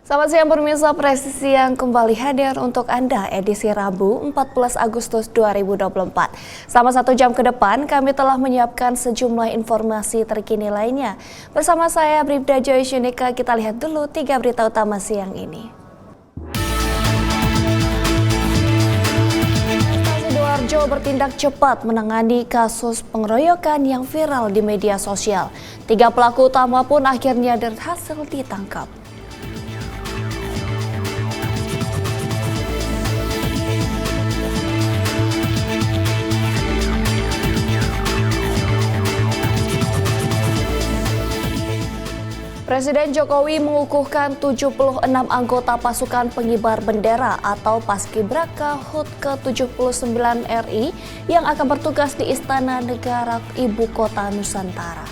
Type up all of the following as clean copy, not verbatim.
Selamat siang pemirsa, Presisi yang kembali hadir untuk Anda edisi Rabu 14 Agustus 2024. Selama 1 jam ke depan kami telah menyiapkan sejumlah informasi terkini lainnya. Bersama saya Bribda Joy Shunika, kita lihat dulu 3 berita utama siang ini. Sidoarjo bertindak cepat menangani kasus pengeroyokan yang viral di media sosial. 3 pelaku utama pun akhirnya berhasil ditangkap. Presiden Jokowi mengukuhkan 76 anggota pasukan pengibar bendera atau Paskibraka HUT ke-79 RI yang akan bertugas di Istana Negara Ibu Kota Nusantara.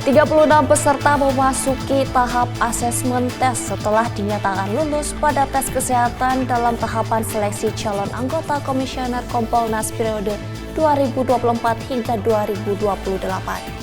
...36 peserta memasuki tahap asesmen tes setelah dinyatakan lulus pada tes kesehatan dalam tahapan seleksi calon anggota Komisioner Kompolnas periode 2024 hingga 2028.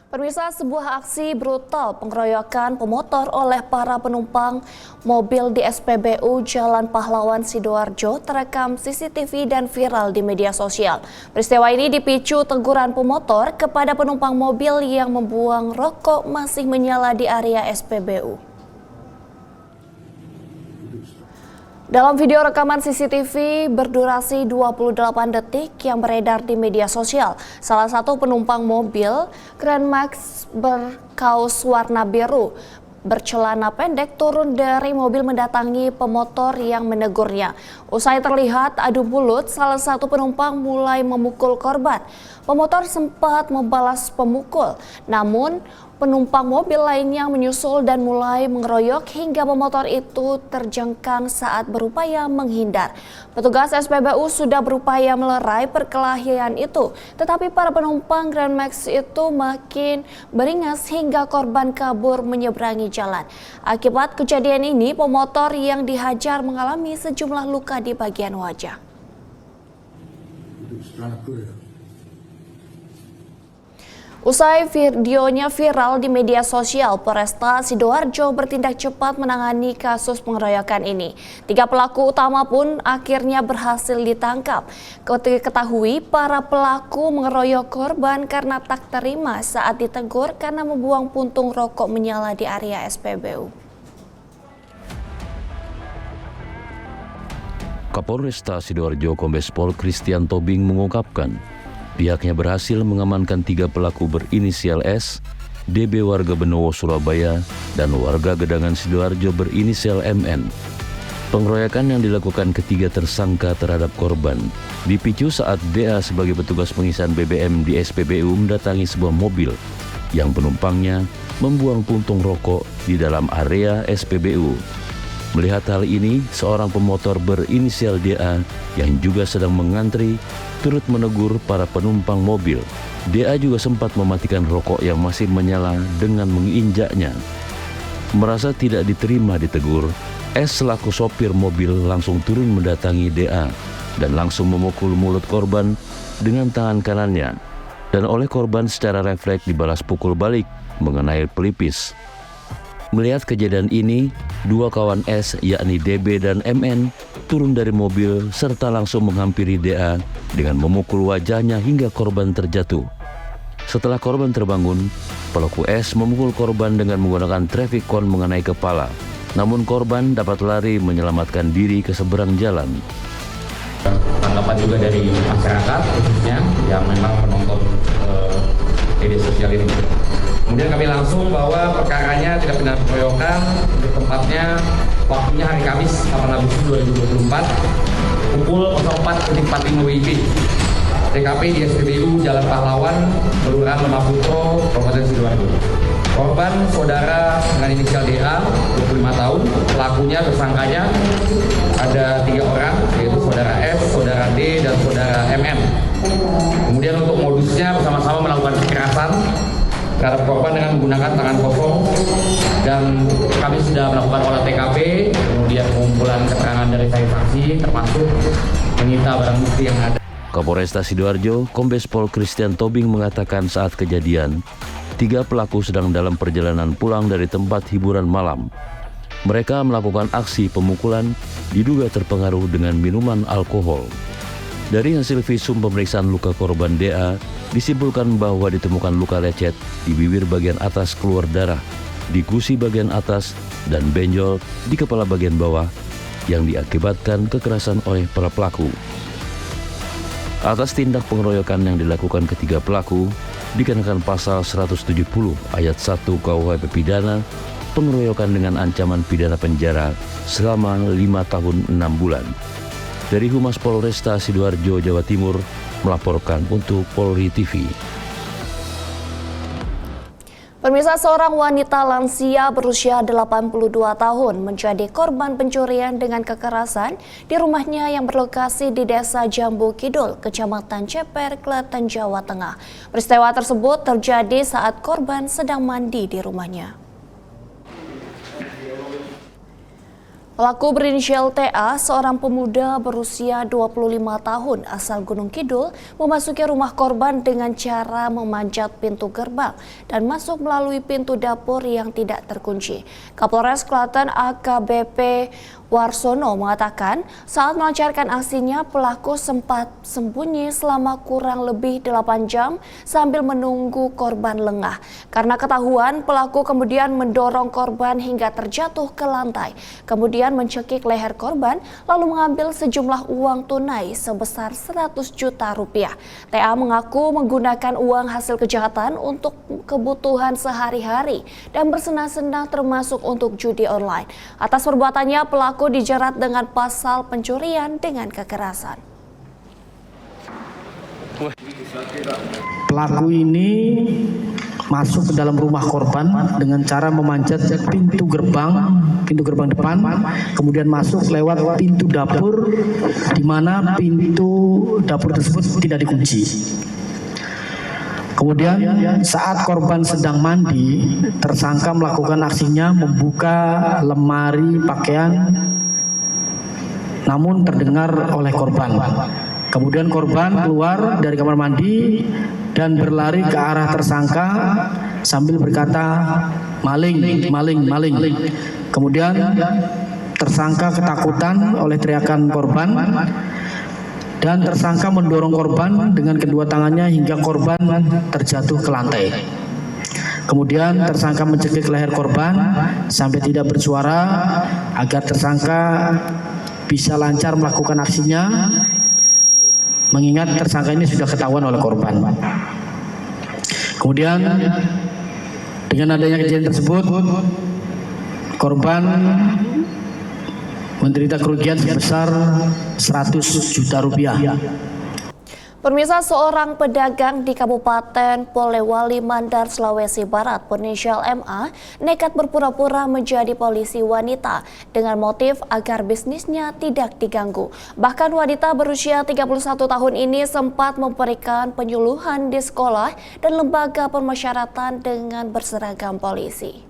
Pemirsa, sebuah aksi brutal pengeroyokan pemotor oleh para penumpang mobil di SPBU Jalan Pahlawan Sidoarjo terekam CCTV dan viral di media sosial. Peristiwa ini dipicu teguran pemotor kepada penumpang mobil yang membuang rokok masih menyala di area SPBU. Dalam video rekaman CCTV berdurasi 28 detik yang beredar di media sosial, salah satu penumpang mobil Grand Max berkaos warna biru bercelana pendek turun dari mobil mendatangi pemotor yang menegurnya. Usai terlihat adu mulut, salah satu penumpang mulai memukul korban. Pemotor sempat membalas pemukul, namun penumpang mobil lainnya menyusul dan mulai mengeroyok hingga pemotor itu terjengkang saat berupaya menghindar. Petugas SPBU sudah berupaya melerai perkelahian itu, tetapi para penumpang Grand Max itu makin beringas hingga korban kabur menyeberangi jalan. Akibat kejadian ini, pemotor yang dihajar mengalami sejumlah luka di bagian wajah. Usai videonya viral di media sosial, Polresta Sidoarjo bertindak cepat menangani kasus pengeroyokan ini. 3 pelaku utama pun akhirnya berhasil ditangkap. Diketahui para pelaku mengeroyok korban karena tak terima saat ditegur karena membuang puntung rokok menyala di area SPBU. Kapolresta Sidoarjo Kombes Pol Christian Tobing mengungkapkan pihaknya berhasil mengamankan 3 pelaku berinisial S, DB warga Benowo, Surabaya, dan warga Gedangan Sidoarjo berinisial MN. Pengeroyokan yang dilakukan ketiga tersangka terhadap korban dipicu saat DA sebagai petugas pengisian BBM di SPBU mendatangi sebuah mobil yang penumpangnya membuang puntung rokok di dalam area SPBU. Melihat hal ini, seorang pemotor berinisial DA yang juga sedang mengantri turut menegur para penumpang mobil. DA juga sempat mematikan rokok yang masih menyala dengan menginjaknya. Merasa tidak diterima ditegur, S selaku sopir mobil langsung turun mendatangi DA dan langsung memukul mulut korban dengan tangan kanannya. Dan oleh korban secara refleks dibalas pukul balik mengenai pelipis. Melihat kejadian ini, 2 kawan S yakni DB dan MN turun dari mobil serta langsung menghampiri DA dengan memukul wajahnya hingga korban terjatuh. Setelah korban terbangun, pelaku S memukul korban dengan menggunakan traffic cone mengenai kepala. Namun korban dapat lari menyelamatkan diri ke seberang jalan. Tanggapan juga dari masyarakat khususnya yang memang menonton media sosial ini. Kemudian kami langsung bahwa perkaranya tidak benar pengeroyokan, untuk tempatnya waktunya hari Kamis 8 Agustus 2024 pukul 04.45 WIB. TKP di SPBU Jalan Pahlawan, Kelurahan Lemah Putro, Kabupaten Sidoarjo. Korban saudara dengan inisial DA, 25 tahun, pelakunya tersangkanya ada 3 orang, yaitu saudara S, saudara D, dan saudara MM. Kemudian untuk modusnya bersama-sama melakukan kekerasan terhadap korban dengan menggunakan tangan kosong, dan kami sudah melakukan olah TKP, kemudian pengumpulan keterangan dari saksi, termasuk menyita barang bukti yang ada. Kapolresta Sidoarjo, Kombes Pol Christian Tobing mengatakan saat kejadian, 3 pelaku sedang dalam perjalanan pulang dari tempat hiburan malam. Mereka melakukan aksi pemukulan diduga terpengaruh dengan minuman alkohol. Dari hasil visum pemeriksaan luka korban DA, disimpulkan bahwa ditemukan luka lecet di bibir bagian atas keluar darah, di gusi bagian atas, dan benjol di kepala bagian bawah yang diakibatkan kekerasan oleh para pelaku. Atas tindak pengeroyokan yang dilakukan ketiga pelaku, dikenakan pasal 170 ayat 1 KUHP pidana, pengeroyokan dengan ancaman pidana penjara selama 5 tahun 6 bulan. Dari Humas Polresta Sidoarjo, Jawa Timur, melaporkan untuk Polri TV. Pemirsa, seorang wanita lansia berusia 82 tahun menjadi korban pencurian dengan kekerasan di rumahnya yang berlokasi di Desa Jambu Kidul, Kecamatan Ceper, Klaten, Jawa Tengah. Peristiwa tersebut terjadi saat korban sedang mandi di rumahnya. Pelaku berinisial TA, seorang pemuda berusia 25 tahun asal Gunung Kidul, memasuki rumah korban dengan cara memanjat pintu gerbang dan masuk melalui pintu dapur yang tidak terkunci. Kapolres Klaten AKBP Warsono mengatakan saat melancarkan aksinya pelaku sempat sembunyi selama kurang lebih 8 jam sambil menunggu korban lengah. Karena ketahuan, pelaku kemudian mendorong korban hingga terjatuh ke lantai. Kemudian mencekik leher korban lalu mengambil sejumlah uang tunai sebesar 100 juta rupiah. TA mengaku menggunakan uang hasil kejahatan untuk kebutuhan sehari-hari dan bersenang-senang termasuk untuk judi online. Atas perbuatannya pelaku dijerat dengan pasal pencurian dengan kekerasan. Pelaku ini masuk ke dalam rumah korban dengan cara memanjat pintu gerbang depan, kemudian masuk lewat pintu dapur, di mana pintu dapur tersebut tidak dikunci. Kemudian saat korban sedang mandi, tersangka melakukan aksinya membuka lemari pakaian, namun terdengar oleh korban. Kemudian korban keluar dari kamar mandi dan berlari ke arah tersangka sambil berkata, "Maling, maling, maling." Kemudian tersangka ketakutan oleh teriakan korban, dan tersangka mendorong korban dengan kedua tangannya hingga korban terjatuh ke lantai. Kemudian tersangka mencekik leher korban sampai tidak bersuara agar tersangka bisa lancar melakukan aksinya, mengingat tersangka ini sudah ketahuan oleh korban. Kemudian dengan adanya kejadian tersebut, korban menderita kerugian sebesar 100 juta rupiah. Pemirsa, seorang pedagang di Kabupaten Polewali Mandar, Sulawesi Barat, berinisial MA, nekat berpura-pura menjadi polisi wanita dengan motif agar bisnisnya tidak diganggu. Bahkan wanita berusia 31 tahun ini sempat memberikan penyuluhan di sekolah dan lembaga permasyarakatan dengan berseragam polisi.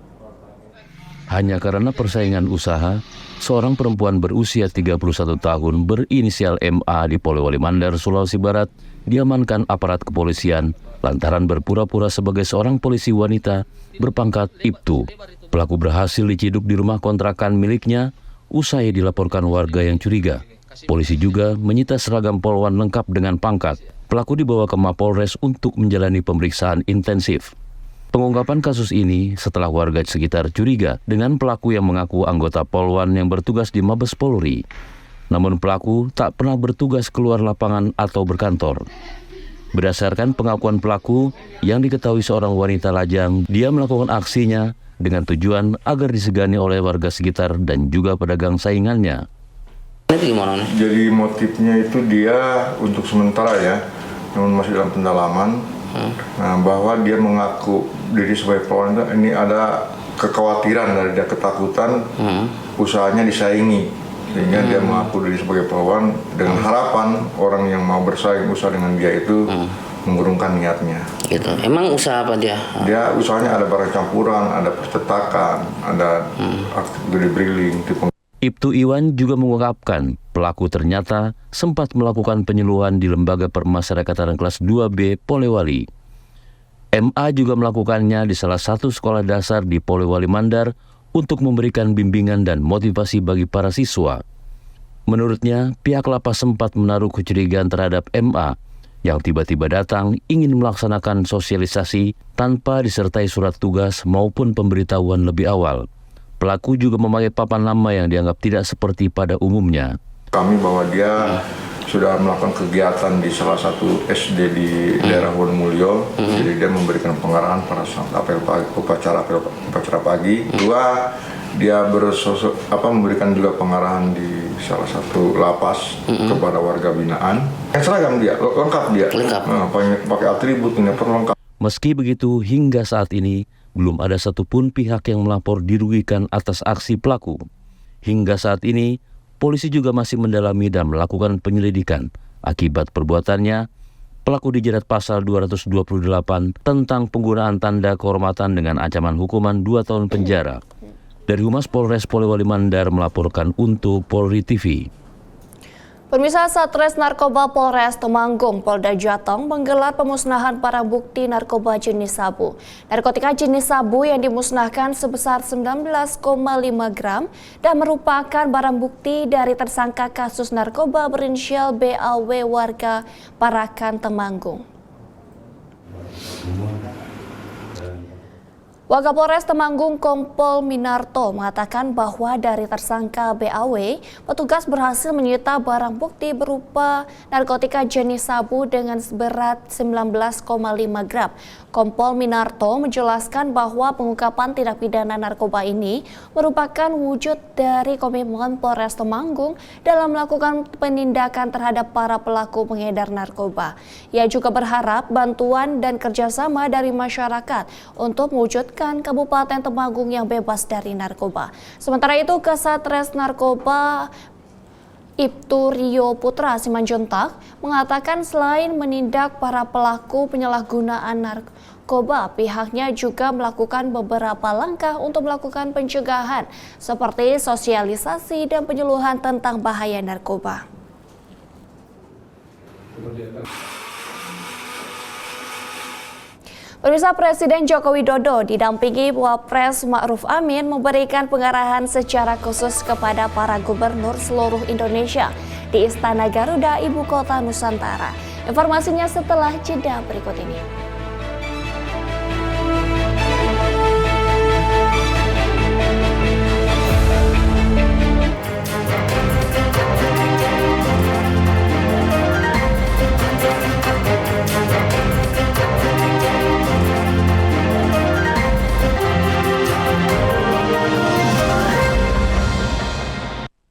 Hanya karena persaingan usaha, seorang perempuan berusia 31 tahun berinisial MA di Polewali Mandar, Sulawesi Barat diamankan aparat kepolisian lantaran berpura-pura sebagai seorang polisi wanita berpangkat Ibtu. Pelaku berhasil diciduk di rumah kontrakan miliknya usai dilaporkan warga yang curiga. Polisi juga menyita seragam polwan lengkap dengan pangkat. Pelaku dibawa ke Mapolres untuk menjalani pemeriksaan intensif. Pengungkapan kasus ini setelah warga sekitar curiga dengan pelaku yang mengaku anggota Polwan yang bertugas di Mabes Polri. Namun pelaku tak pernah bertugas keluar lapangan atau berkantor. Berdasarkan pengakuan pelaku yang diketahui seorang wanita lajang, dia melakukan aksinya dengan tujuan agar disegani oleh warga sekitar dan juga pedagang saingannya. Itu gimana nih? Jadi motifnya itu dia untuk sementara ya, namun masih dalam pendalaman. Nah, bahwa dia mengaku diri sebagai pelawan ini ada kekhawatiran dari dia, ketakutan usahanya disaingi, sehingga dia mengaku diri sebagai pelawan dengan harapan orang yang mau bersaing usaha dengan dia itu mengurungkan niatnya. Gitu. Emang usaha apa dia? Dia usahanya ada barang campuran, ada percetakan, ada aktif bodybuilding. Ibtu Iwan juga mengungkapkan pelaku ternyata sempat melakukan penyuluhan di Lembaga Permasyarakatan kelas 2B Polewali. MA juga melakukannya di salah satu sekolah dasar di Polewali Mandar untuk memberikan bimbingan dan motivasi bagi para siswa. Menurutnya, pihak lapas sempat menaruh kecurigaan terhadap MA yang tiba-tiba datang ingin melaksanakan sosialisasi tanpa disertai surat tugas maupun pemberitahuan lebih awal. Pelaku juga memakai papan nama yang dianggap tidak seperti pada umumnya. Kami bahwa dia sudah melakukan kegiatan di salah satu SD di daerah Wonomulyo, jadi dia memberikan pengarahan pada saat upacara pagi. Dua, dia memberikan juga pengarahan di salah satu lapas kepada warga binaan. Seragam dia, lengkap dia. Pakai atribut, uniform lengkap. Meski begitu, hingga saat ini belum ada satupun pihak yang melapor dirugikan atas aksi pelaku. Hingga saat ini, polisi juga masih mendalami dan melakukan penyelidikan. Akibat perbuatannya, pelaku dijerat pasal 228 tentang penggunaan tanda kehormatan dengan ancaman hukuman 2 tahun penjara. Dari Humas Polres Polewali Mandar melaporkan untuk Polri TV. Pemirsa, Satres Narkoba Polres Temanggung, Polda Jateng menggelar pemusnahan barang bukti narkoba jenis sabu. Narkotika jenis sabu yang dimusnahkan sebesar 19,5 gram dan merupakan barang bukti dari tersangka kasus narkoba berinisial BAW warga Parakan, Temanggung. Wakapolres Temanggung Kompol Minarto mengatakan bahwa dari tersangka BAW, petugas berhasil menyita barang bukti berupa narkotika jenis sabu dengan berat 19,5 gram. Kompol Minarto menjelaskan bahwa pengungkapan tindak pidana narkoba ini merupakan wujud dari komitmen Polres Temanggung dalam melakukan penindakan terhadap para pelaku pengedar narkoba. Ia juga berharap bantuan dan kerjasama dari masyarakat untuk mewujudkan Kabupaten Temanggung yang bebas dari narkoba. Sementara itu, Kasatres Narkoba Ibtu Rio Putra Simanjuntak mengatakan selain menindak para pelaku penyalahgunaan narkoba, pihaknya juga melakukan beberapa langkah untuk melakukan pencegahan seperti sosialisasi dan penyuluhan tentang bahaya narkoba. Pemirsa, Presiden Joko Widodo didampingi Wapres Ma'ruf Amin memberikan pengarahan secara khusus kepada para gubernur seluruh Indonesia di Istana Garuda, Ibu Kota Nusantara. Informasinya setelah jeda berikut ini.